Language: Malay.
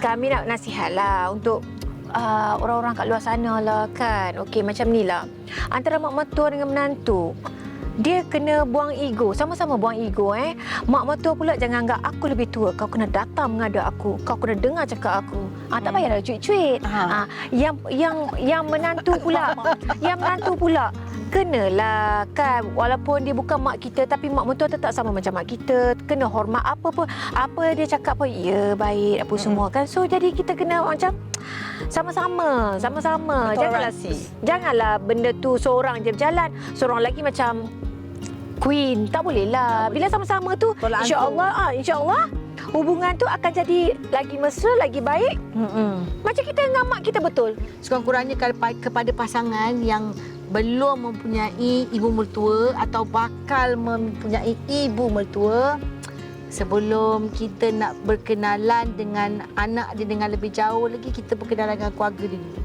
kami nak nasihatlah untuk orang-orang kat luar sana lah kan. Okey, macam ni lah. Antara mak mertua dengan menantu, dia kena buang ego, sama-sama buang ego Mak mertua pula jangan anggap aku lebih tua, kau kena datang menghadap aku, kau kena dengar cakap aku. Tak payahlah cuit-cuit. Yang menantu pula kenalah kan, walaupun dia bukan mak kita tapi mak mertua tetap sama macam mak kita, kena hormat apa dia cakap pun ya baik apa semua kan. So jadi kita kena macam sama-sama. Janganlah benda tu seorang je berjalan, seorang lagi macam queen. Tak boleh lah. Bila sama-sama tu insya-Allah hubungan tu akan jadi lagi mesra, lagi baik. Macam kita dengan mak kita betul. Sekurang-kurangnya kepada pasangan yang belum mempunyai ibu mertua atau bakal mempunyai ibu mertua, sebelum kita nak berkenalan dengan anak dia dengan lebih jauh lagi, kita berkenalan dengan keluarga dia dulu.